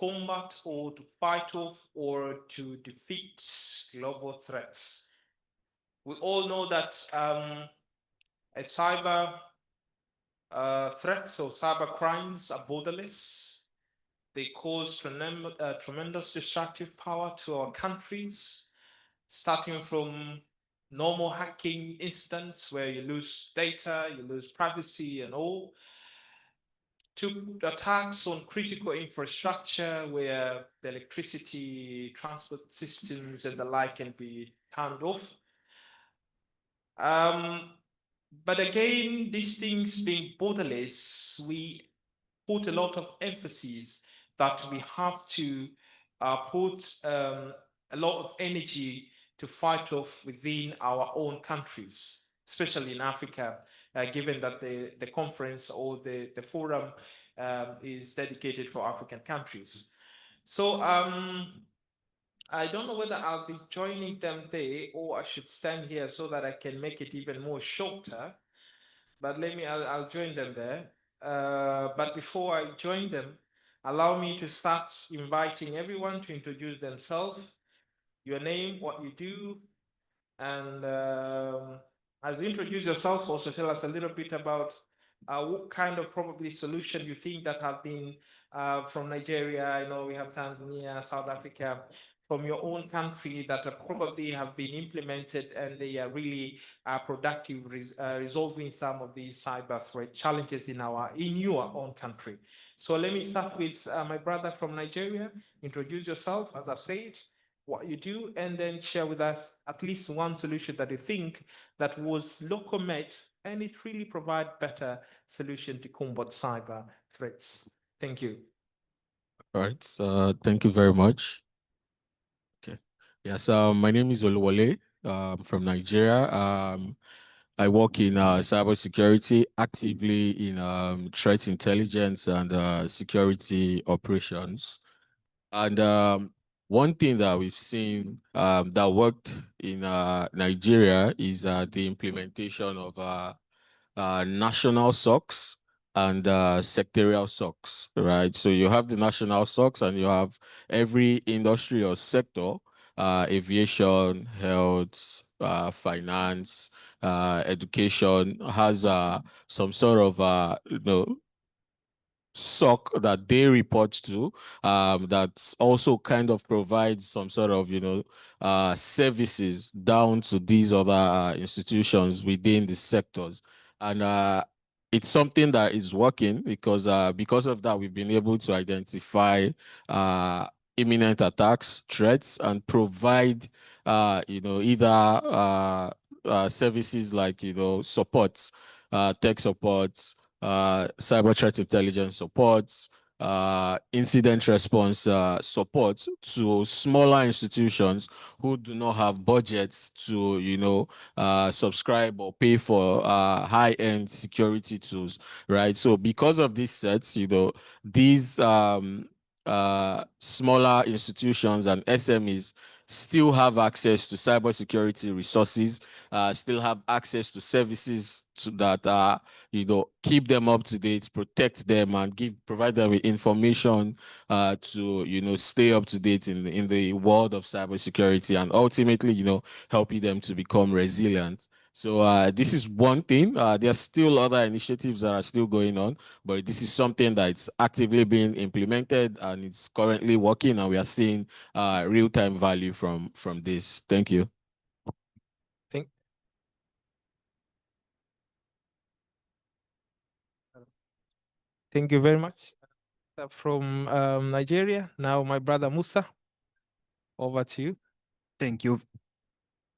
combat or to fight off or to defeat global threats. We all know that a cyber threats or cyber crimes are borderless. They cause tremendous destructive power to our countries, starting from normal hacking incidents where you lose data, you lose privacy and all, to attacks on critical infrastructure where the electricity, transport systems, and the like can be turned off. But again, these things being borderless, we put a lot of emphasis that we have to put a lot of energy to fight off within our own countries, especially in Africa, given that the conference or the forum is dedicated for African countries. So I don't know whether I'll be joining them there or I should stand here so that I can make it even more shorter. But I'll join them there. But before I join them, allow me to start inviting everyone to introduce themselves, your name, what you do, and as you introduce yourself, also tell us a little bit about what kind of probably solution you think that have been from Nigeria. I know we have Tanzania, South Africa, from your own country that probably have been implemented and they are really productive resolving some of these cyber threat challenges in your own country. So let me start with my brother from Nigeria. Introduce yourself, as I've said, what you do, and then share with us at least one solution that you think that was local made and it really provide better solution to combat cyber threats. Thank you. All right. Thank you very much. Okay. Yes. My name is Oluwole. From Nigeria. I work in cybersecurity, actively in threat intelligence and security operations. And one thing that we've seen that worked in Nigeria is the implementation of national SOCs and sectorial SOCs, right? So you have the national SOCs and you have every industry or sector, aviation, health, finance, education, has some sort of SOC that they report to, that also kind of provides some sort of services down to these other institutions within the sectors. And it's something that is working because of that we've been able to identify imminent attacks, threats, and provide either services like supports, tech supports, cyber threat intelligence supports, incident response support to smaller institutions who do not have budgets to, subscribe or pay for high-end security tools, right? So because of these sets, these smaller institutions and SMEs still have access to cybersecurity resources, still have access to services that keep them up to date, protect them, and provide them with information to stay up to date in the world of cybersecurity, and ultimately helping them to become resilient. So this is one thing. There are still other initiatives that are still going on, but this is something that's actively being implemented and it's currently working, and we are seeing real-time value from this. Thank you. Thank you very much. From Nigeria, now my brother Musa, over to you. Thank you.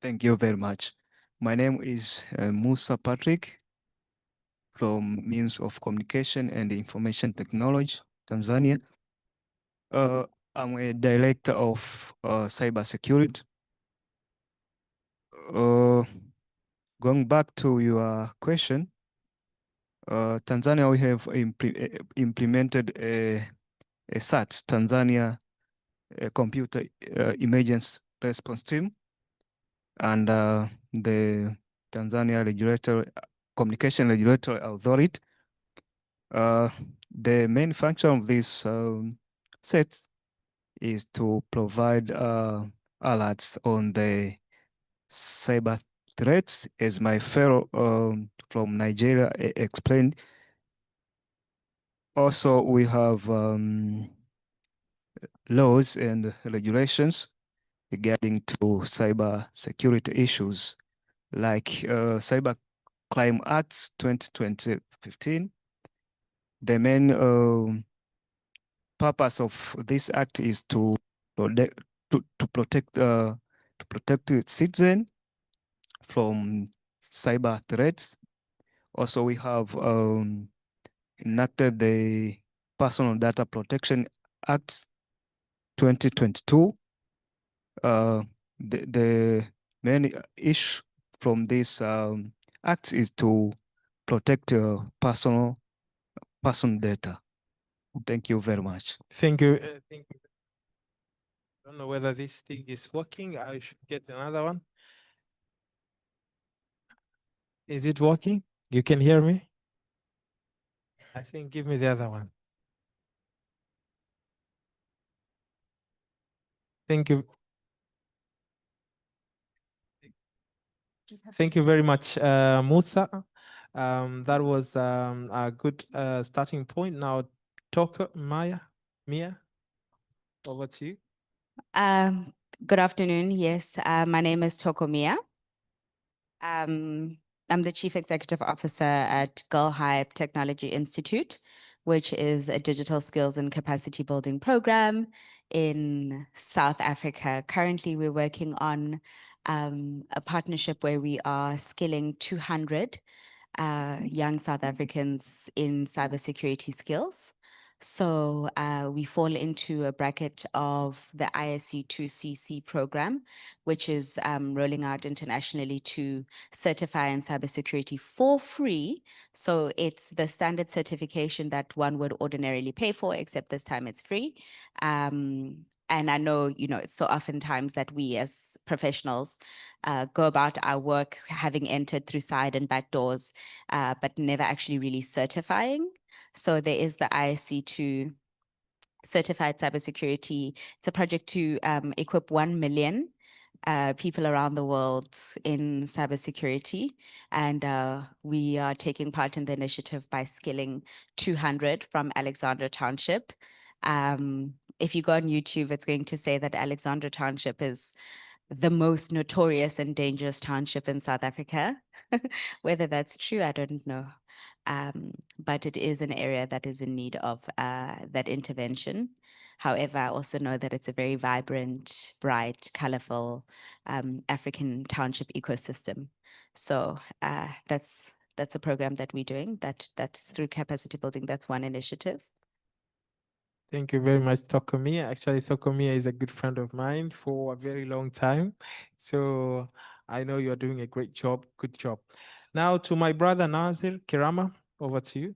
Thank you very much. My name is Musa Patrick from Means of Communication and Information Technology, Tanzania. I'm a director of cybersecurity. Going back to your question, Tanzania, we have implemented a CERT, Tanzania Computer Emergency Response Team, and the Tanzania Communication Regulatory Authority. The main function of this CERT is to provide alerts on the cyber threats, as my fellow from Nigeria explained. Also, we have laws and regulations regarding to cyber security issues, like Cyber Crime Act 2015. The main purpose of this act is to protect the citizen from cyber threats. Also, we have enacted the Personal Data Protection Act 2022. The main issue from this act is to protect personal data. Thank you very much. Thank you. Thank you. I don't know whether this thing is working. I should get another one. Is it working? You can hear me? I think give me the other one. Thank you. Thank you very much, Musa. That was a good starting point. Now, Mia, over to you. Good afternoon. Yes, my name is Tokomia. I'm the Chief Executive Officer at Girl Hype Technology Institute, which is a digital skills and capacity building program in South Africa. Currently, we're working on a partnership where we are skilling 200 young South Africans in cybersecurity skills. So we fall into a bracket of the ISC2CC program, which is rolling out internationally to certify in cybersecurity for free. So it's the standard certification that one would ordinarily pay for, except this time it's free. And I know, it's so oftentimes that we as professionals go about our work having entered through side and back doors, but never actually really certifying. So there is the ISC2 Certified Cybersecurity. It's a project to equip 1 million people around the world in cybersecurity. And we are taking part in the initiative by skilling 200 from Alexandra Township. If you go on YouTube, it's going to say that Alexandra Township is the most notorious and dangerous township in South Africa. Whether that's true, I don't know. But it is an area that is in need of that intervention. However, I also know that it's a very vibrant, bright, colorful African township ecosystem. So that's a program that we're doing. That's through capacity building. That's one initiative. Thank you very much, Tokomia. Actually, Tokomia is a good friend of mine for a very long time. So I know you're doing a great job. Good job. Now to my brother Nazir Kirama, over to you.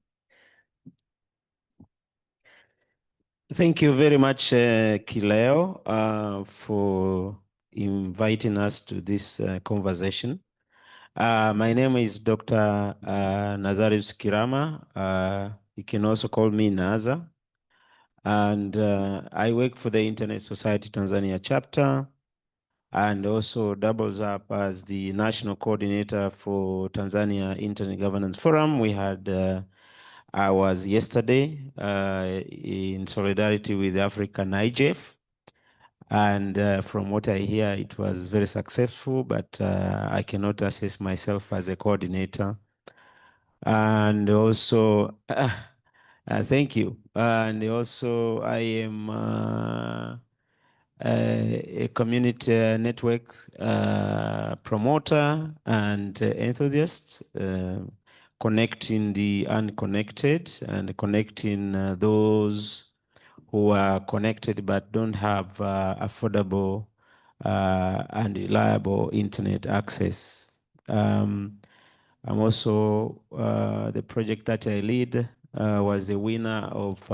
Thank you very much, Kileo, for inviting us to this conversation. My name is Dr. Nazarius Kirama. You can also call me Naza. And I work for the Internet Society Tanzania chapter and also doubles up as the national coordinator for Tanzania Internet Governance Forum. I was yesterday in solidarity with African IGF. And from what I hear, it was very successful, but I cannot assess myself as a coordinator. And also, thank you. And also, I am a community network promoter and enthusiast, connecting the unconnected and connecting those who are connected but don't have affordable and reliable internet access. I'm also, the project that I lead was the winner of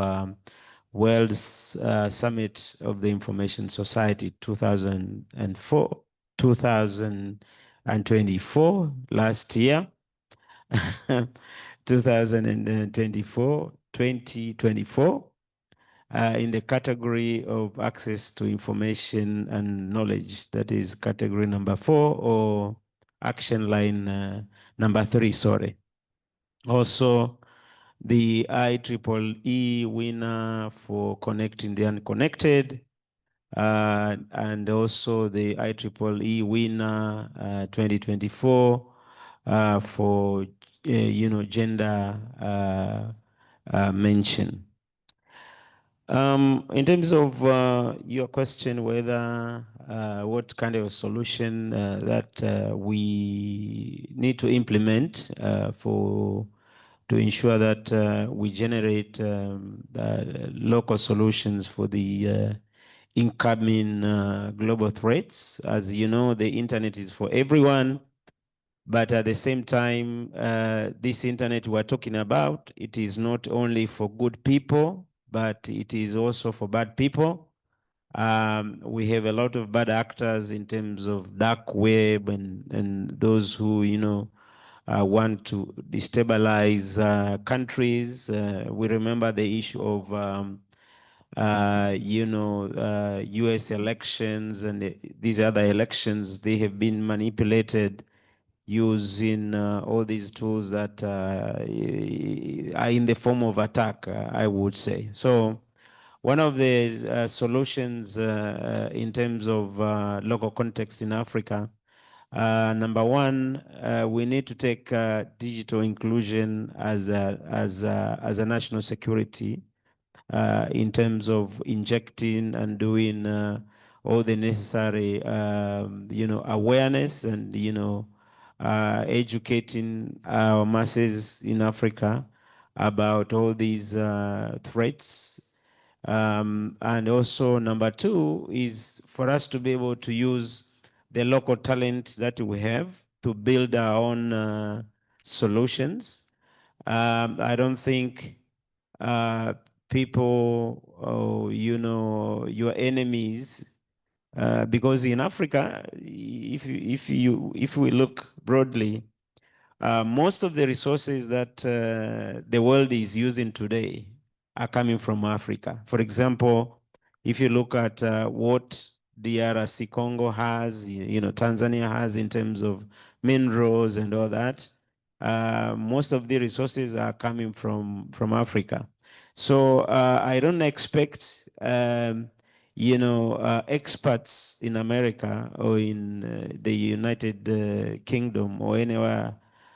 World Summit of the Information Society 2024 last year. 2024. in the category of access to information and knowledge. That is category number 4, or action line number 3, sorry. Also, the IEEE winner for connecting the unconnected, and also the IEEE winner 2024 for gender mention. In terms of your question, whether what kind of solution that we need to implement to ensure that we generate local solutions for the incoming global threats. As you know, the internet is for everyone, but at the same time, this internet we're talking about, it is not only for good people, but it is also for bad people. We have a lot of bad actors in terms of dark web and those who, want to destabilize countries. We remember the issue of, US elections and these other elections. They have been manipulated using all these tools that are in the form of attack, I would say. So one of the solutions in terms of local context in Africa, number one, we need to take digital inclusion as a national security in terms of injecting and doing all the necessary, awareness and, educating our masses in Africa about all these threats. And also number two is for us to be able to use the local talent that we have to build our own solutions. I don't think people, your enemies, because in Africa, if we look broadly, most of the resources that the world is using today are coming from Africa. For example, if you look at what DRC Congo has, Tanzania has in terms of minerals and all that, most of the resources are coming from Africa. So I don't expect, experts in America or in the United Kingdom or anywhere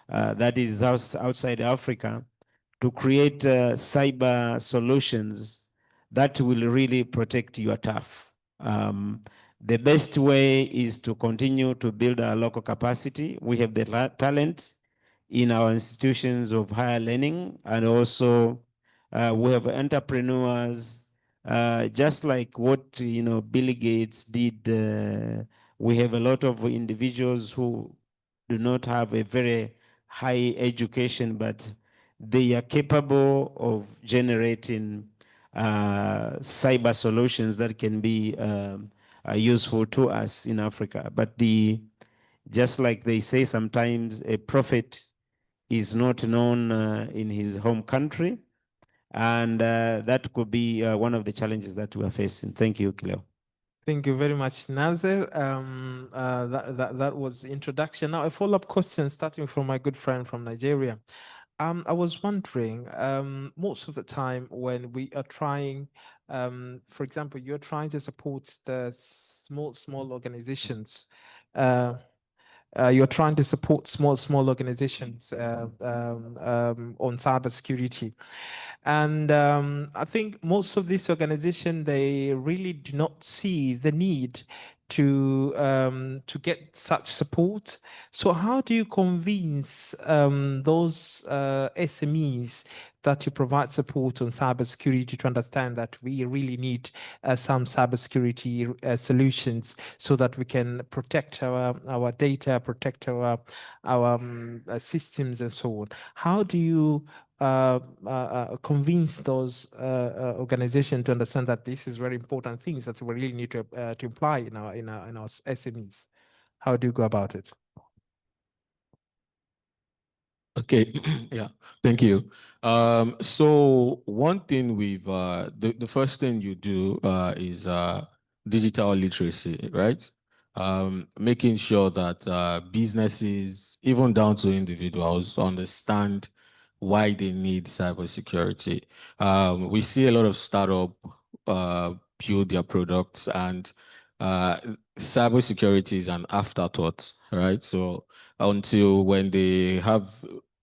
that is outside Africa to create cyber solutions that will really protect your turf. The best way is to continue to build our local capacity. We have the talent in our institutions of higher learning, and also we have entrepreneurs, just like what Bill Gates did. We have a lot of individuals who do not have a very high education, but they are capable of generating cyber solutions that can be useful to us in Africa. But just like they say, sometimes a prophet is not known in his home country, and that could be one of the challenges that we are facing. Thank you, Kileo. Thank you very much, Nazir. That was the introduction. Now, a follow-up question starting from my good friend from Nigeria. I was wondering, most of the time when we are trying, for example, you're trying to support the small organizations. You're trying to support small organizations on cybersecurity. And I think most of these organizations, they really do not see the need to get such support. So how do you convince those SMEs that you provide support on cybersecurity to understand that we really need some cybersecurity solutions so that we can protect our data, protect our systems and so on? How do you convince those organizations to understand that this is very important things that we really need to apply in our SMEs? How do you go about it? Okay, yeah, thank you. So one thing the first thing you do is digital literacy, right? Making sure that businesses, even down to individuals, understand why they need cybersecurity. We see a lot of startup build their products, and uh, cybersecurity is an afterthought, right? So until when they have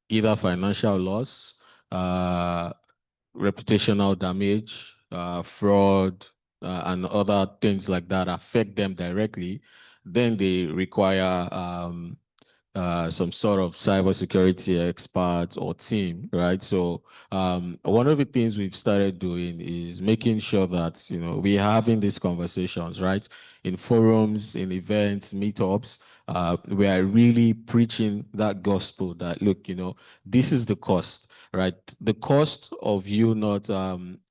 either financial loss, uh, reputational damage, fraud, and other things like that affect them directly, then they require some sort of cybersecurity expert or team, right? So one of the things we've started doing is making sure that, you know, we're having these conversations, right? In forums, in events, meetups, we are really preaching that gospel that, look, you know, this is the cost, right? The cost of you not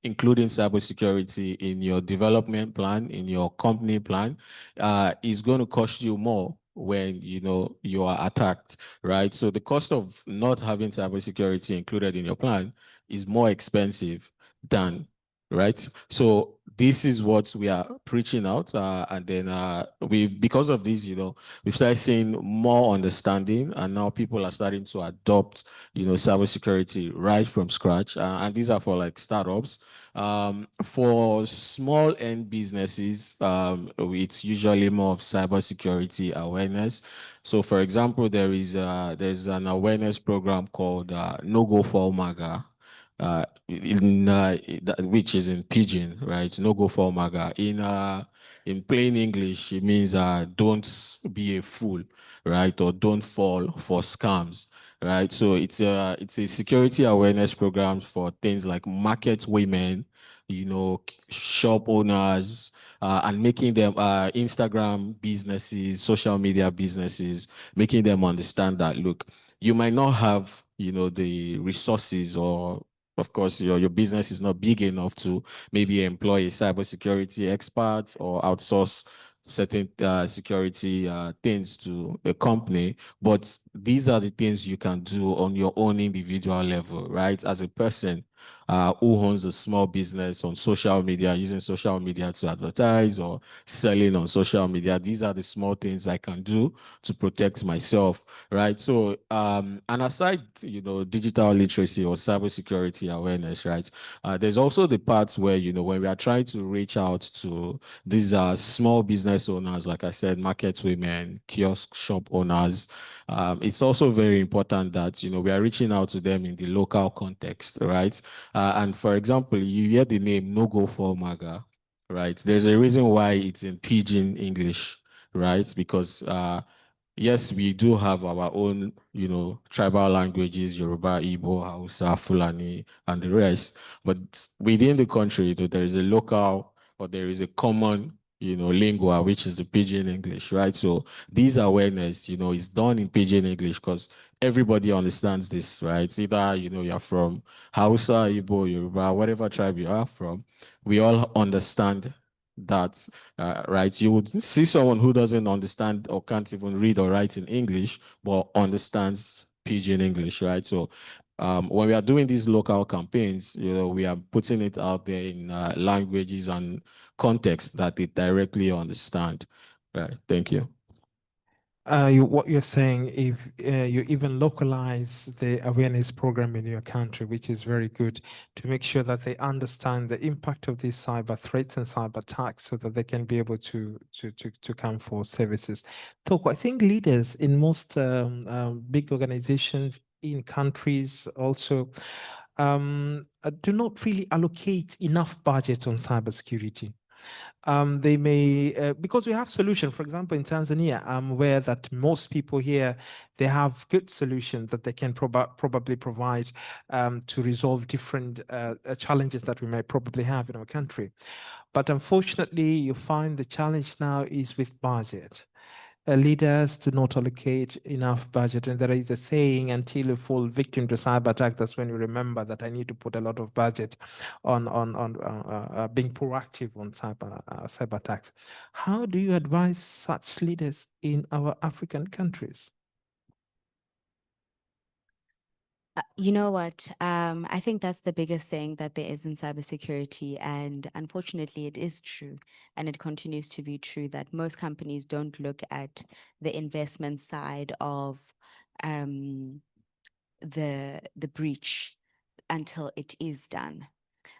including cybersecurity in your development plan, in your company plan, is going to cost you more when, you know, you are attacked, right? So the cost of not having cybersecurity included in your plan is more expensive than, right? So this is what we are preaching out, and then because of this, you know, we've started seeing more understanding, and now people are starting to adopt, you know, cybersecurity right from scratch, and these are for like startups. For small end businesses, it's usually more of cybersecurity awareness. So, for example, there's an awareness program called No Go for Maga, which is in Pidgin, right? No Go for Maga. In plain English, it means don't be a fool, right? Or don't fall for scams, right? So it's a security awareness program for things like market women, you know, shop owners, and making them Instagram businesses, social media businesses, making them understand that, look, you might not have, you know, the resources, or of course your business is not big enough to maybe employ a cybersecurity expert or outsource certain security things to a company, but these are the things you can do on your own individual level, right? As a person who owns a small business on social media, using social media to advertise or selling on social media, these are the small things I can do to protect myself, right? So, and aside, you know, digital literacy or cybersecurity awareness, right? There's also the parts where, you know, when we are trying to reach out to these small business owners, like I said, market women, kiosk shop owners, it's also very important that, you know, we are reaching out to them in the local context, right? And for example, you hear the name No Go for Maga, right? There's a reason why it's in Pidgin English, right? Because yes, we do have our own, you know, tribal languages, Yoruba, Igbo, Hausa, Fulani, and the rest. But within the country, you know, there is a local, or there is a common, you know, lingua, which is the Pidgin English, right? So this awareness, you know, is done in Pidgin English because everybody understands this, right? It's either, you know, you're from Hausa, Igbo, Yoruba, whatever tribe you are from, we all understand that, right? You would see someone who doesn't understand or can't even read or write in English, but understands Pidgin English, right? So when we are doing these local campaigns, you know, we are putting it out there in languages and context that they directly understand. Right. Thank you. What you're saying, if you even localize the awareness program in your country, which is very good, to make sure that they understand the impact of these cyber threats and cyber attacks, so that they can be able to come for services. Toko, I think leaders in most big organizations in countries also do not really allocate enough budget on cybersecurity. They may, because we have solutions. For example, in Tanzania, I'm aware that most people here, they have good solutions that they can probably provide to resolve different challenges that we may probably have in our country. But unfortunately, you find the challenge now is with budget. Leaders do not allocate enough budget. And there is a saying, until you fall victim to cyber attack, that's when you remember that I need to put a lot of budget on being proactive on cyber attacks. How do you advise such leaders in our African countries? You know what? I think that's the biggest thing that there is in cybersecurity. And unfortunately, it is true. And it continues to be true that most companies don't look at the investment side of the breach until it is done.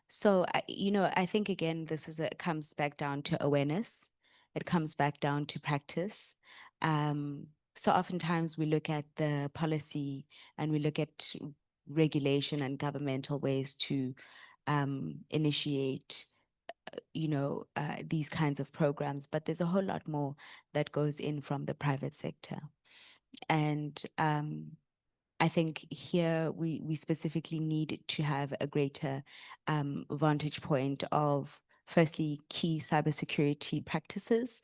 So, I think again, it comes back down to awareness. It comes back down to practice. So oftentimes we look at the policy and we look at regulation and governmental ways to initiate, these kinds of programs, but there's a whole lot more that goes in from the private sector. And I think here we specifically need to have a greater vantage point of, firstly, key cybersecurity practices.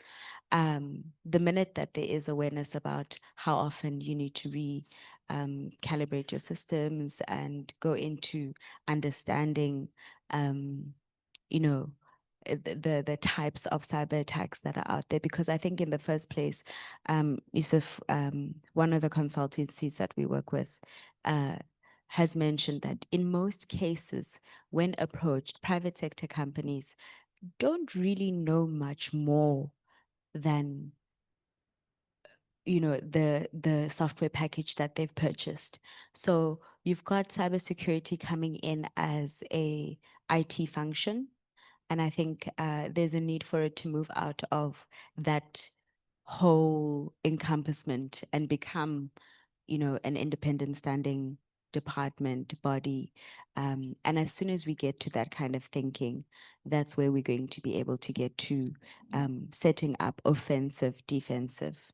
The minute that there is awareness about how often you need to calibrate your systems and go into understanding, the types of cyber attacks that are out there, because I think in the first place, Yusuph, one of the consultancies that we work with, has mentioned that in most cases, when approached, private sector companies don't really know much more than the software package that they've purchased. So you've got cybersecurity coming in as a IT function, and I think there's a need for it to move out of that whole encompassment and become, an independent standing department body. And as soon as we get to that kind of thinking, that's where we're going to be able to get to setting up offensive, defensive.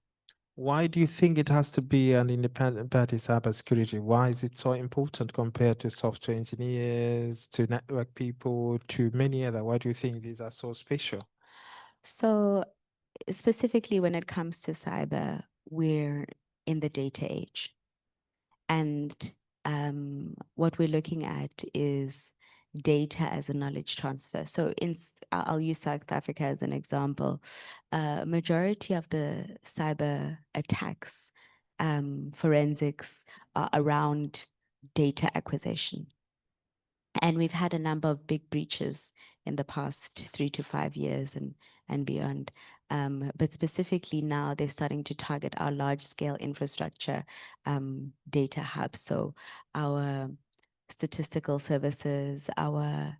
Why do you think it has to be an independent body, cybersecurity? Why is it so important compared to software engineers, to network people, to many other? Why do you think these are so special? So specifically when it comes to cyber, we're in the data age. And what we're looking at is data as a knowledge transfer. So I'll use South Africa as an example. Majority of the cyber attacks, forensics, are around data acquisition. And we've had a number of big breaches in the past 3 to 5 years and beyond. But specifically now, they're starting to target our large-scale infrastructure data hubs. So our statistical services, our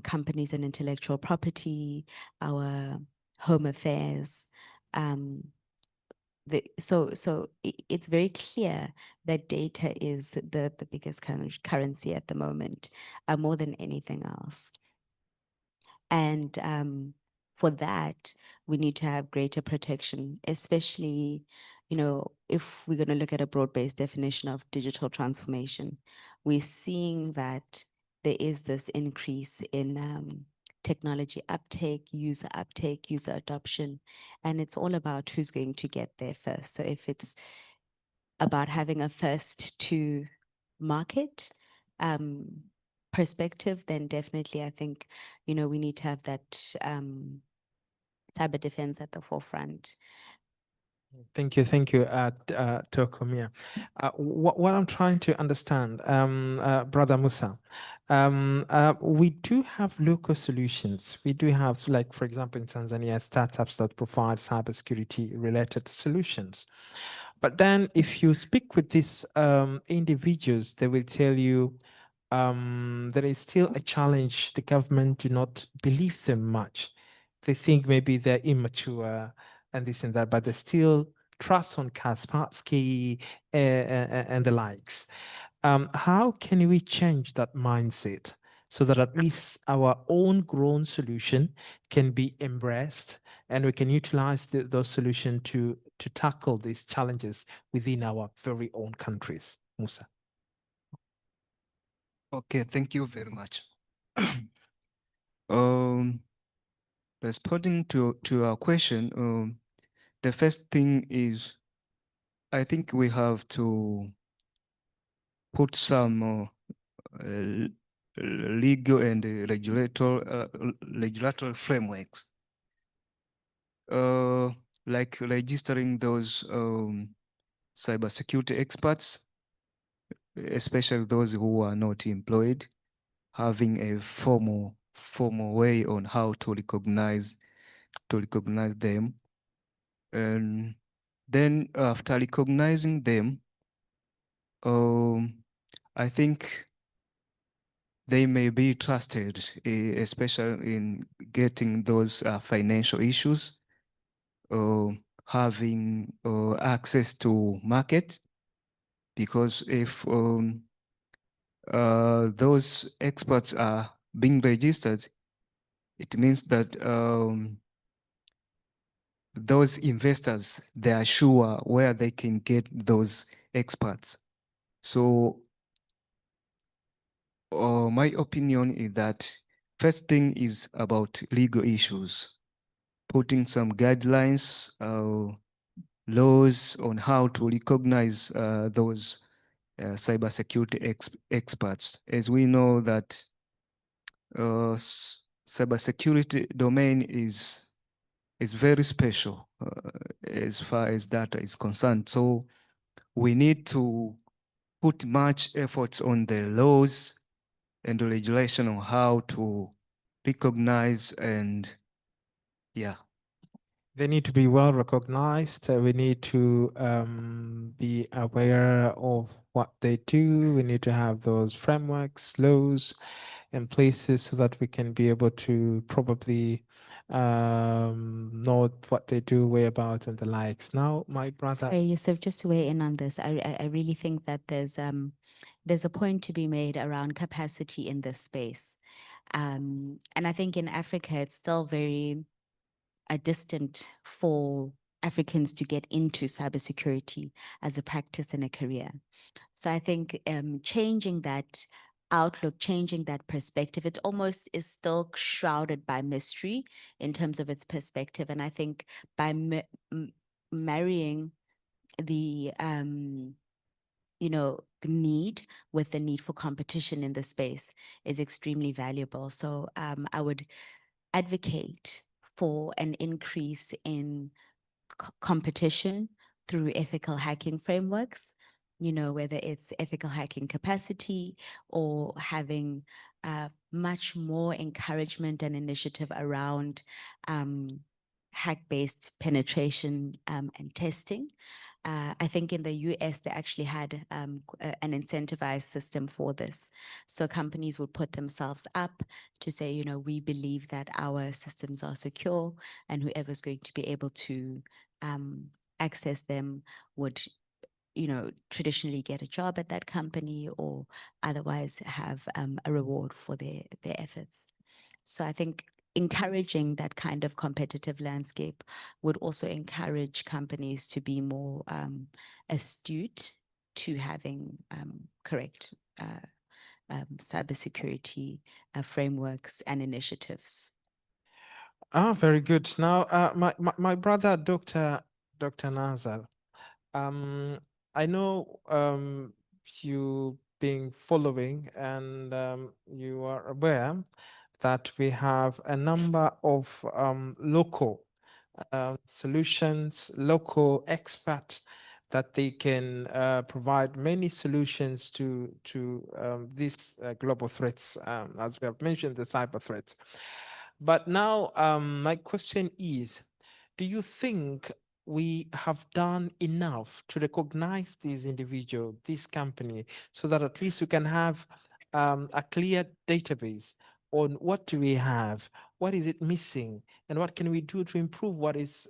companies and intellectual property, our home affairs. It's very clear that data is the biggest kind of currency at the moment, more than anything else. And for that, we need to have greater protection, especially, if we're going to look at a broad-based definition of digital transformation. We're seeing that there is this increase in technology uptake, user adoption, and it's all about who's going to get there first. So if it's about having a first to market perspective, then definitely I think, we need to have that cyber defense at the forefront. Thank you, Tokomia. What I'm trying to understand, Brother Musa, we do have local solutions. We do have, like, for example, in Tanzania, startups that provide cybersecurity related solutions. But then if you speak with these individuals, they will tell you there is still a challenge. The government do not believe them much. They think maybe they're immature and this and that, but they still trust on Kaspersky and the likes. How can we change that mindset so that at least our own grown solution can be embraced and we can utilize those solutions to tackle these challenges within our very own countries? Musa. Okay, thank you very much. Responding to our question, the first thing is, I think we have to put some legal and regulatory frameworks, like registering those cybersecurity experts, especially those who are not employed, having a formal way on how to recognize them. And then after recognizing them, I think they may be trusted, especially in getting those financial issues, having access to market, because if those experts are being registered, it means that those investors, they are sure where they can get those experts. So my opinion is that first thing is about legal issues, putting some guidelines, laws on how to recognize those cybersecurity experts. As we know that cybersecurity domain is very special as far as data is concerned. So we need to put much efforts on the laws and the regulation on how to recognize and yeah. They need to be well recognized. We need to be aware of what they do. We need to have those frameworks, laws in places so that we can be able to probably know what they do, whereabouts, and the likes. Now, my brother. Sorry, Yusuf, just to weigh in on this, I really think that there's a point to be made around capacity in this space. And I think in Africa, it's still very distant for Africans to get into cybersecurity as a practice and a career. So I think changing that outlook, changing that perspective, it almost is still shrouded by mystery in terms of its perspective. And I think by marrying the need with the need for competition in the space is extremely valuable. So I would advocate for an increase in competition through ethical hacking frameworks, whether it's ethical hacking capacity or having much more encouragement and initiative around hack-based penetration and testing. I think in the US, they actually had an incentivized system for this. So companies would put themselves up to say, we believe that our systems are secure, and whoever's going to be able to access them would, traditionally get a job at that company or otherwise have a reward for their efforts. So I think encouraging that kind of competitive landscape would also encourage companies to be more astute to having correct cybersecurity frameworks and initiatives. Very good. Now, my brother, Dr. Nazar, I know you've been following and you are aware that we have a number of local solutions, local experts that they can provide many solutions to these global threats, as we have mentioned, the cyber threats. But now my question is, do you think we have done enough to recognize these individuals, this company, so that at least we can have a clear database on what do we have, what is it missing, and what can we do to improve what is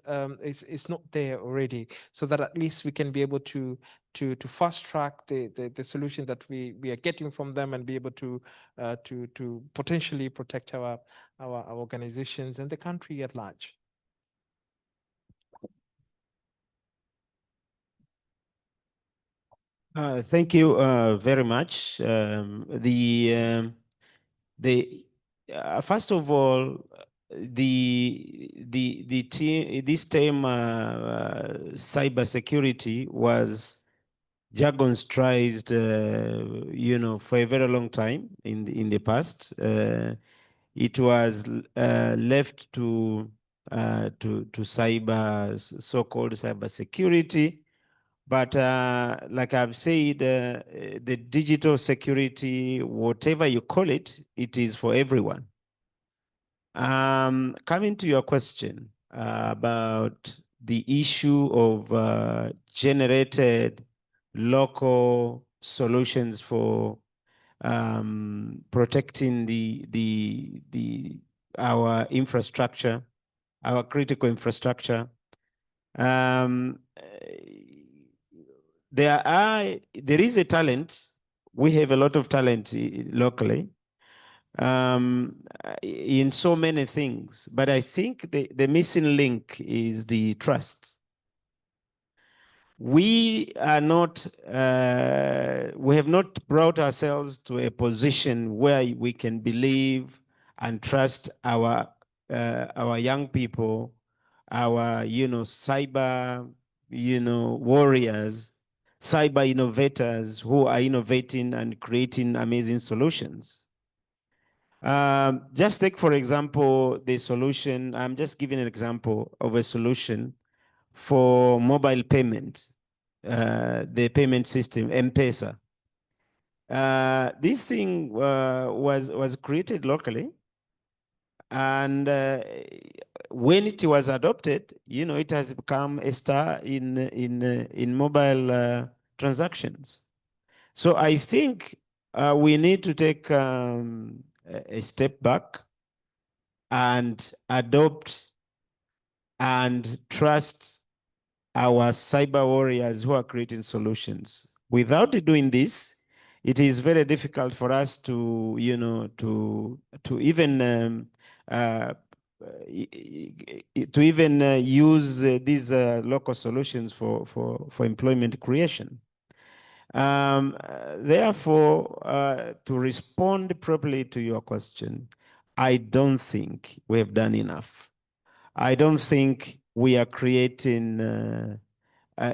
not there already, so that at least we can be able to fast track the solution that we are getting from them and be able to potentially protect our organizations and the country at large. Thank you very much. First of all, the team, this term cybersecurity was jargonized, for a very long time in the past. It was left to cyber, so-called cybersecurity, But like I've said, the digital security, whatever you call it, it is for everyone. Coming to your question about the issue of generated local solutions for protecting our infrastructure, our critical infrastructure. There is a talent. We have a lot of talent locally in so many things, but I think the missing link is the trust. We are not, we have not brought ourselves to a position where we can believe and trust our young people, our, cyber, warriors, cyber innovators who are innovating and creating amazing solutions. Just take, for example, the solution. I'm just giving an example of a solution for mobile payment, the payment system, M-Pesa. This thing was created locally, and when it was adopted, it has become a star in mobile transactions. So I think we need to take a step back and adopt and trust our cyber warriors who are creating solutions. Without doing this, it is very difficult for us to, to even use these local solutions for employment creation. Therefore, to respond properly to your question, I don't think we have done enough. I don't think we are creating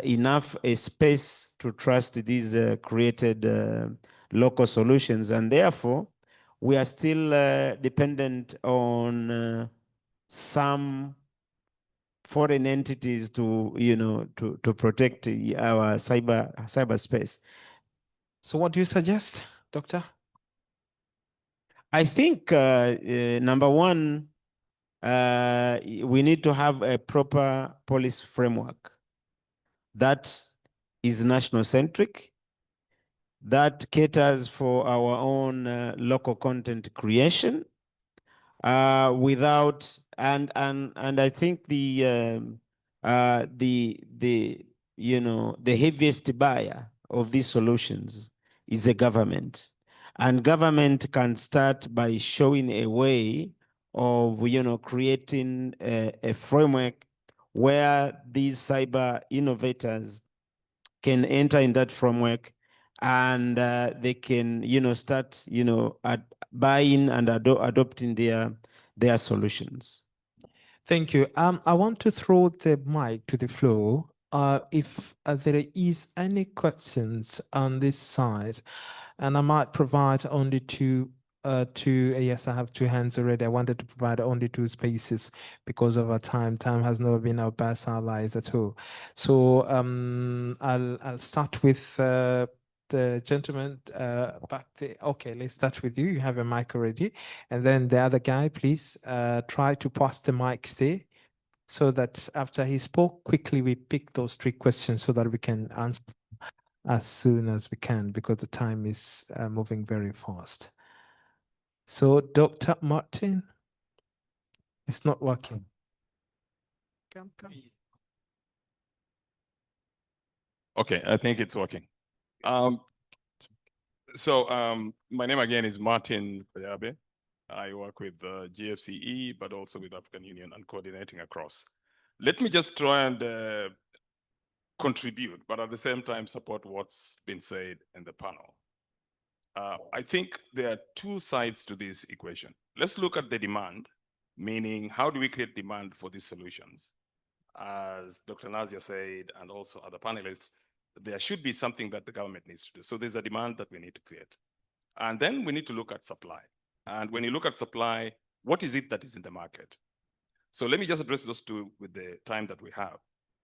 enough a space to trust these created local solutions, and therefore we are still dependent on some foreign entities to to protect our cyberspace. So what do you suggest, Doctor? I think number one, we need to have a proper policy framework that is national-centric, that caters for our own local content creation, without and I think the heaviest buyer of these solutions is the government, and government can start by showing a way of creating a framework where these cyber innovators can enter in that framework, and they can start buying and adopting their solutions. Thank you. I want to throw the mic to the floor. If there is any questions on this side, and I might provide only two, yes, I have two hands already. I wanted to provide only two spaces because of our time. Time has never been our best allies at all. So I'll start with the gentleman back there. Okay, let's start with you. You have a mic already. And then the other guy, please try to pass the mics there so that after he spoke, quickly we pick those three questions so that we can answer as soon as we can, because the time is moving very fast. So Dr. Martin, it's not working. Come. Okay, I think it's working. My name again is Martin Koyabe. I work with GFCE, but also with African Union and coordinating across. Let me just try and contribute, but at the same time support what's been said in the panel. I think there are two sides to this equation. Let's look at the demand, meaning how do we create demand for these solutions? As Dr. Nazia said, and also other panelists, there should be something that the government needs to do. So there's a demand that we need to create. And then we need to look at supply. And when you look at supply, what is it that is in the market? So let me just address those two with the time that we have.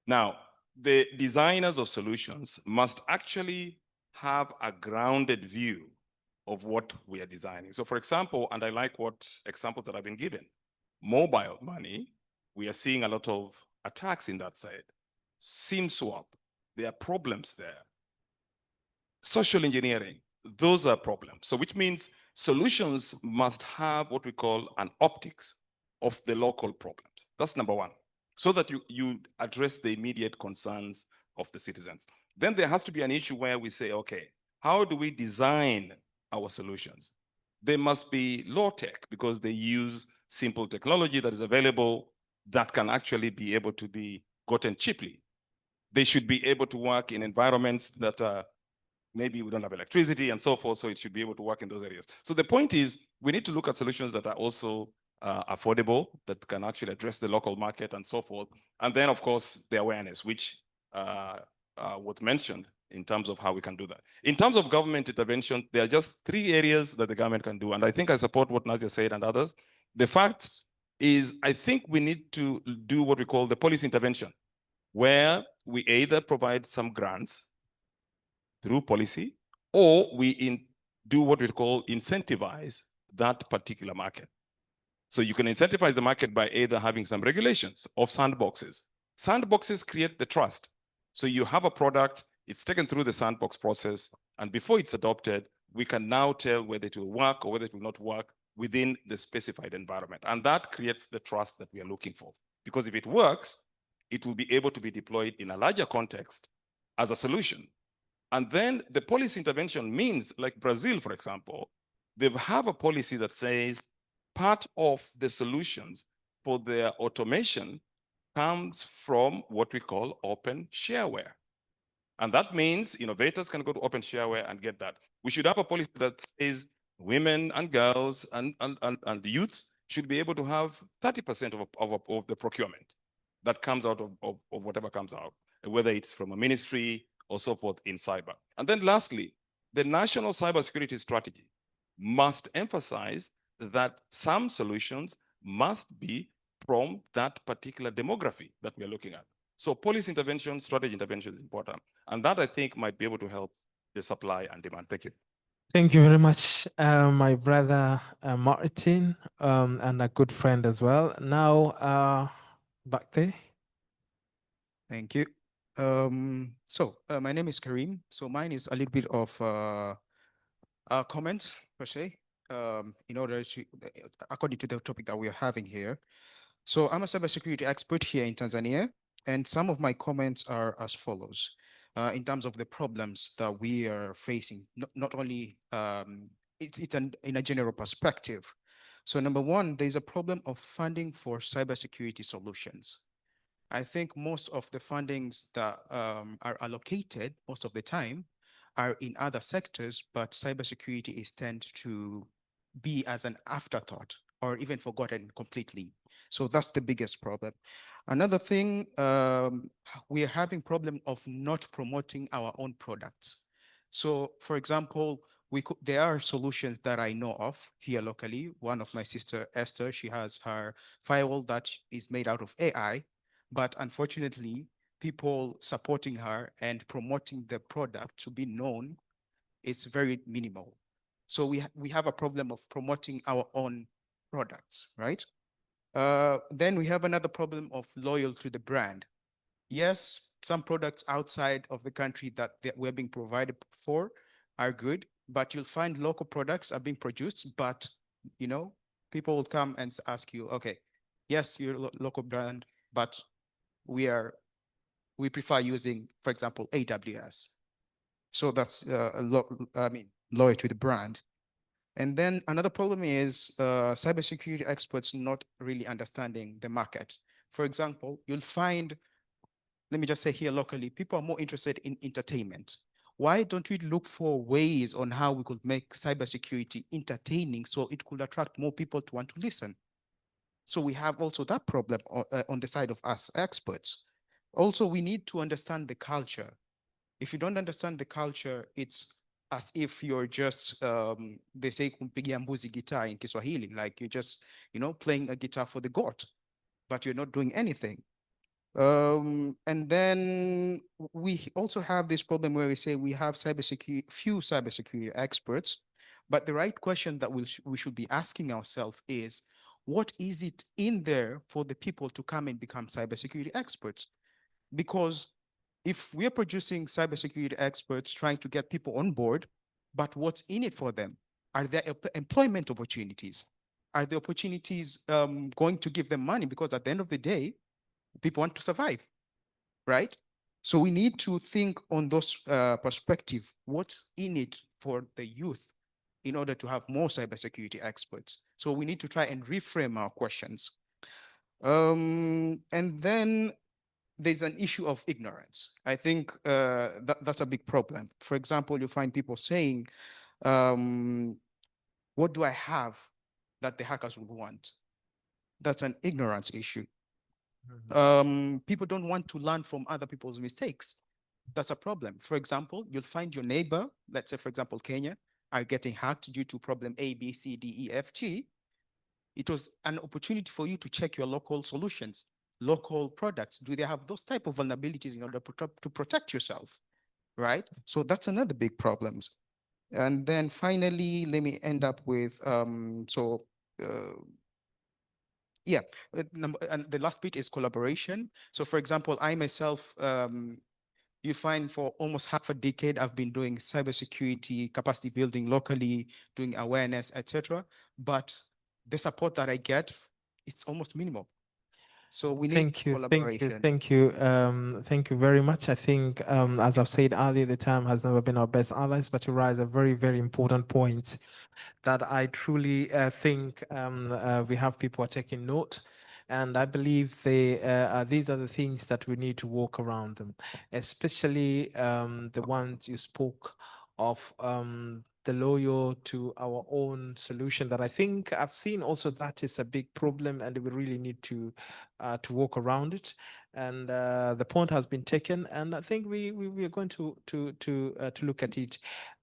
Now, the designers of solutions must actually have a grounded view of what we are designing. So for example, and I like what examples that have been given, mobile money, we are seeing a lot of attacks in that side. SIM swap, there are problems there. Social engineering, those are problems. So which means solutions must have what we call an optics of the local problems. That's number one, so that you address the immediate concerns of the citizens. Then there has to be an issue where we say, okay, how do we design our solutions? They must be low tech because they use simple technology that is available that can actually be able to be gotten cheaply. They should be able to work in environments that are maybe we don't have electricity and so forth, so it should be able to work in those areas. So the point is, we need to look at solutions that are also affordable, that can actually address the local market and so forth. And then, of course, the awareness, which was mentioned in terms of how we can do that. In terms of government intervention, there are just 3 areas that the government can do. And I think I support what Nazia said and others. The fact is, I think we need to do what we call the policy intervention, where we either provide some grants through policy, or we do what we call incentivize that particular market. So you can incentivize the market by either having some regulations of sandboxes. Sandboxes create the trust. So you have a product, it's taken through the sandbox process, and before it's adopted, we can now tell whether it will work or whether it will not work within the specified environment. And that creates the trust that we are looking for. Because if it works, it will be able to be deployed in a larger context as a solution. And then the policy intervention means, like Brazil, for example, they have a policy that says part of the solutions for their automation comes from what we call open shareware. And that means innovators can go to open shareware and get that. We should have a policy that says women and girls and youths should be able to have 30% of the procurement that comes out of whatever comes out, whether it's from a ministry or so forth in cyber. And then lastly, the national cybersecurity strategy must emphasize that some solutions must be from that particular demography that we are looking at. So policy intervention, strategy intervention is important. And that, I think, might be able to help the supply and demand. Thank you. Thank you very much, my brother Martin, and a good friend as well. Now, back there. Thank you. My name is Kareem. So mine is a little bit of comments per se, in order to, according to the topic that we're having here. So I'm a cybersecurity expert here in Tanzania, and some of my comments are as follows. In terms of the problems that we are facing, not only in a general perspective. So number one, there's a problem of funding for cybersecurity solutions. I think most of the fundings that are allocated most of the time are in other sectors, but cybersecurity is tend to be as an afterthought or even forgotten completely. So that's the biggest problem. Another thing, we are having problem of not promoting our own products. So for example, there are solutions that I know of here locally. One of my sister, Esther, she has her firewall that is made out of AI, but unfortunately, people supporting her and promoting the product to be known is very minimal. So we have a problem of promoting our own products, right? Then we have another problem of loyal to the brand. Yes, some products outside of the country that we're being provided for are good, but you'll find local products are being produced, but people will come and ask you, okay, yes, you're a local brand, but we prefer using, for example, AWS. So that's loyal to the brand. And then another problem is cybersecurity experts not really understanding the market. For example, you'll find, let me just say here locally, people are more interested in entertainment. Why don't we look for ways on how we could make cybersecurity entertaining so it could attract more people to want to listen? So we have also that problem on the side of us experts. Also, we need to understand the culture. If you don't understand the culture, it's as if you're just, they say kumpigia mbuzi guitar in Kiswahili, like you're just, playing a guitar for the goat, but you're not doing anything. And then we also have this problem where we say we have few cybersecurity experts, but the right question that we should be asking ourselves is, what is it in there for the people to come and become cybersecurity experts? Because if we're producing cybersecurity experts trying to get people on board, but what's in it for them? Are there employment opportunities? Are the opportunities going to give them money? Because at the end of the day, people want to survive, right? So we need to think on those perspective, what's in it for the youth in order to have more cybersecurity experts. So we need to try and reframe our questions. And then there's an issue of ignorance. I think that's a big problem. For example, you find people saying, what do I have that the hackers would want? That's an ignorance issue. People don't want to learn from other people's mistakes. That's a problem. For example, you'll find your neighbor, let's say, for example, Kenya, are getting hacked due to problem A, B, C, D, E, F, G. It was an opportunity for you to check your local solutions, local products. Do they have those type of vulnerabilities in order to protect yourself, right? So that's another big problem. And then finally, let me end up with, yeah, and the last bit is collaboration. So for example, I myself, you find for almost half a decade, I've been doing cybersecurity, capacity building locally, doing awareness, etc. But the support that I get, it's almost minimal. So we need collaboration. Thank you very much. I think, as I've said earlier, the time has never been our best allies, but you raise a very, very important point that I truly think we have people are taking note. And I believe these are the things that we need to walk around them, especially the ones you spoke of, the loyal to our own solution, that I think I've seen also that is a big problem, and we really need to walk around it. And the point has been taken, and I think we are going to look at it.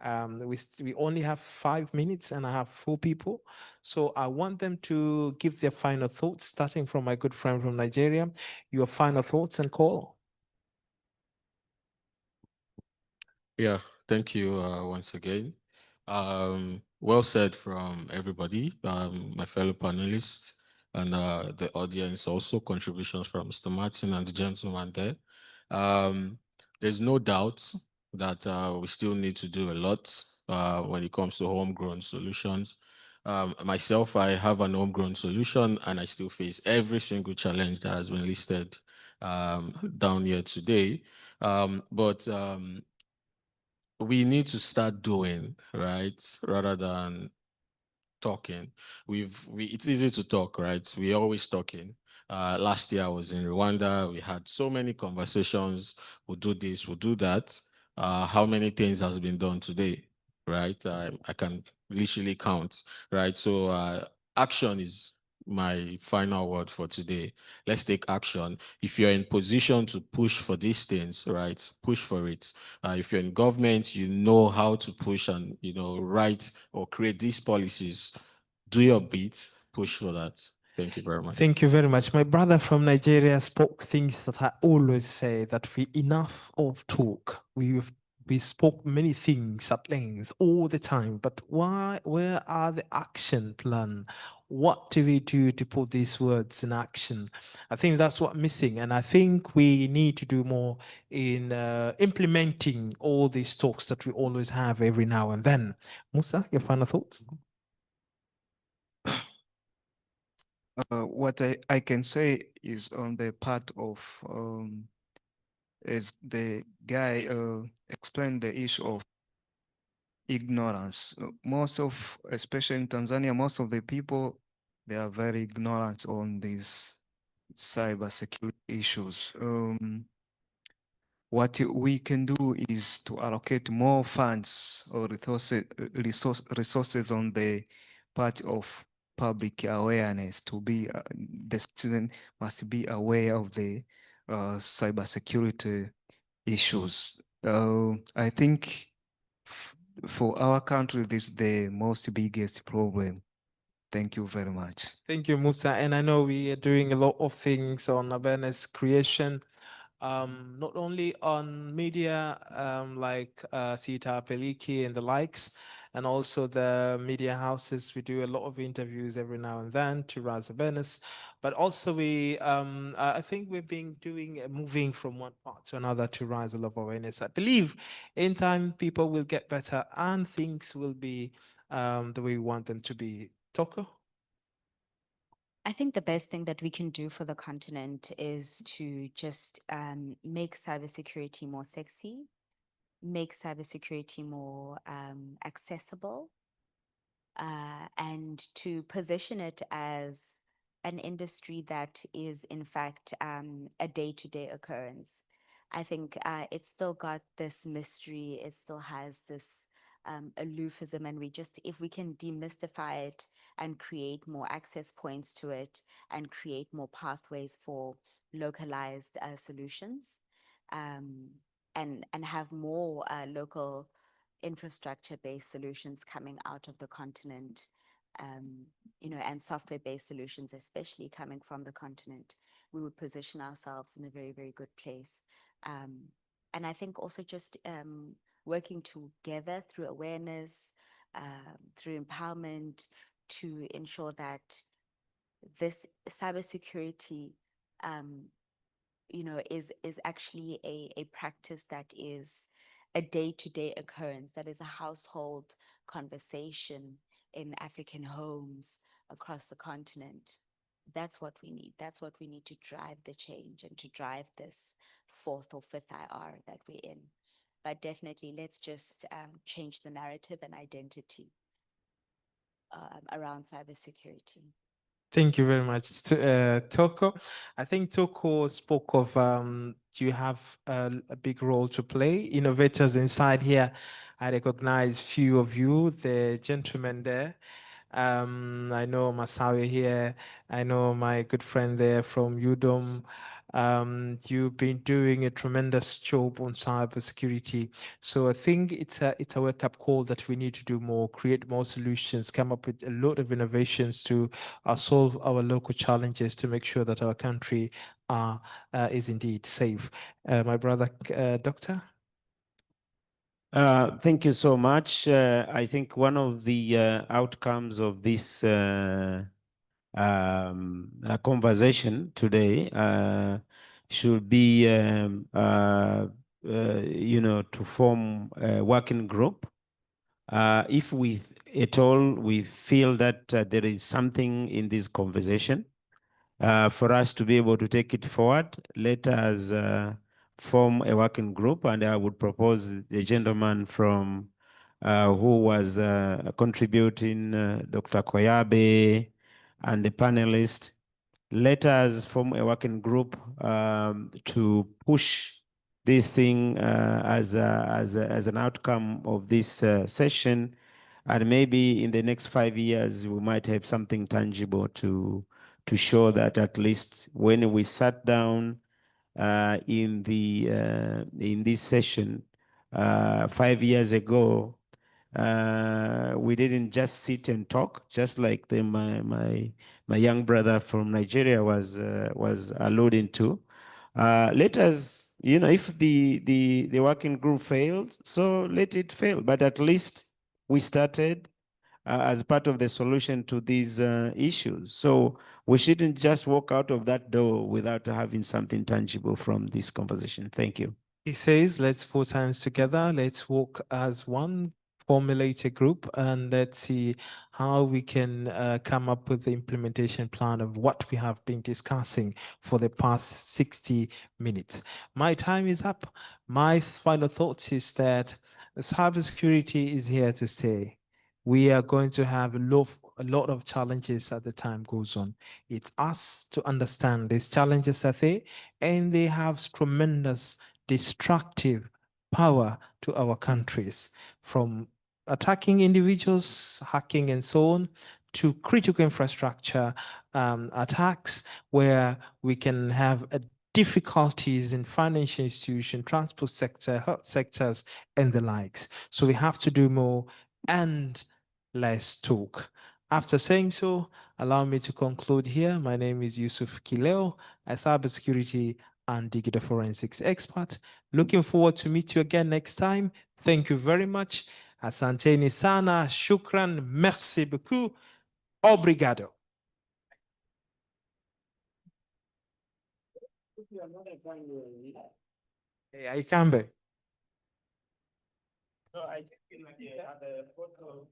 We only have 5 minutes, and I have 4 people, so I want them to give their final thoughts, starting from my good friend from Nigeria. Your final thoughts and call. Yeah, thank you once again. Well said from everybody, my fellow panelists and the audience, also contributions from Mr. Martin and the gentleman there. There's no doubt that we still need to do a lot when it comes to homegrown solutions. Myself, I have an homegrown solution, and I still face every single challenge that has been listed down here today. But we need to start doing, right, rather than talking. It's easy to talk, right? We're always talking. Last year I was in Rwanda. We had so many conversations. We'll do this, we'll do that. How many things has been done today, right? I can literally count, right? So action is my final word for today. Let's take action. If you're in position to push for these things, right, push for it. If you're in government, you know how to push and, write or create these policies. Do your bit, push for that. Thank you very much. Thank you very much. My brother from Nigeria spoke things that I always say, that we enough of talk. We spoke many things at length all the time, but where are the action plan? What do we do to put these words in action? I think that's what's missing. And I think we need to do more in implementing all these talks that we always have every now and then. Musa, your final thoughts? What I can say is on the part of as the guy explained the issue of ignorance. Most of, especially in Tanzania, most of the people, they are very ignorant on these cybersecurity issues. What we can do is to allocate more funds or resources on the part of public awareness, to be the citizen must be aware of the cybersecurity issues. I think for our country, this is the most biggest problem. Thank you very much. Thank you, Musa. And I know we are doing a lot of things on awareness creation, not only on media like Sita Peliki and the likes, and also the media houses. We do a lot of interviews every now and then to raise awareness, but also I think we've been moving from one part to another to raise a lot of awareness. I believe in time people will get better and things will be the way we want them to be. Toko? I think the best thing that we can do for the continent is to just make cybersecurity more sexy, make cybersecurity more accessible, and to position it as an industry that is in fact a day-to-day occurrence. I think it's still got this mystery, it still has this aloofism, and if we can demystify it and create more access points to it and create more pathways for localized solutions, and have more local infrastructure-based solutions coming out of the continent, and software-based solutions, especially coming from the continent, we would position ourselves in a very, very good place. And I think also just working together through awareness, through empowerment, to ensure that this cybersecurity, is actually a practice that is a day-to-day occurrence, that is a household conversation in African homes across the continent. That's what we need. That's what we need to drive the change and to drive this fourth or fifth IR that we're in. But definitely, let's just change the narrative and identity around cybersecurity. Thank you very much, Toko. I think Toko spoke of you have a big role to play. Innovators inside here, I recognize few of you, the gentleman there. I know Masawi here. I know my good friend there from UDOM. You've been doing a tremendous job on cybersecurity. So I think it's a wake-up call that we need to do more, create more solutions, come up with a lot of innovations to solve our local challenges to make sure that our country is indeed safe. My brother, Doctor? Thank you so much. I think one of the outcomes of this conversation today should be, to form a working group. If we at all we feel that there is something in this conversation for us to be able to take it forward, let us form a working group, and I would propose the gentleman from who was contributing, Dr. Koyabe, and the panelists. Let us form a working group to push this thing as an outcome of this session, and maybe in the next 5 years we might have something tangible to show that at least when we sat down in this session 5 years ago, we didn't just sit and talk, just like my young brother from Nigeria was alluding to. Let us, if the working group failed, so let it fail. But at least we started as part of the solution to these issues. So we shouldn't just walk out of that door without having something tangible from this conversation. Thank you. He says, let's put hands together, let's work as one, formulate a group, and let's see how we can come up with the implementation plan of what we have been discussing for the past 60 minutes. My time is up. My final thoughts is that cybersecurity is here to stay. We are going to have a lot of challenges as the time goes on. It's us to understand these challenges are there, and they have tremendous destructive power to our countries, from attacking individuals, hacking and so on, to critical infrastructure attacks, where we can have difficulties in financial institutions, transport sector, health sectors, and the likes. So we have to do more and less talk. After saying so, allow me to conclude here. My name is Yusuph Kileo, a cybersecurity and digital forensics expert. Looking forward to meet you again next time. Thank you very much. Asanteni sana, shukran, merci beaucoup, obrigado. Hey, I can be. No, I think the photo.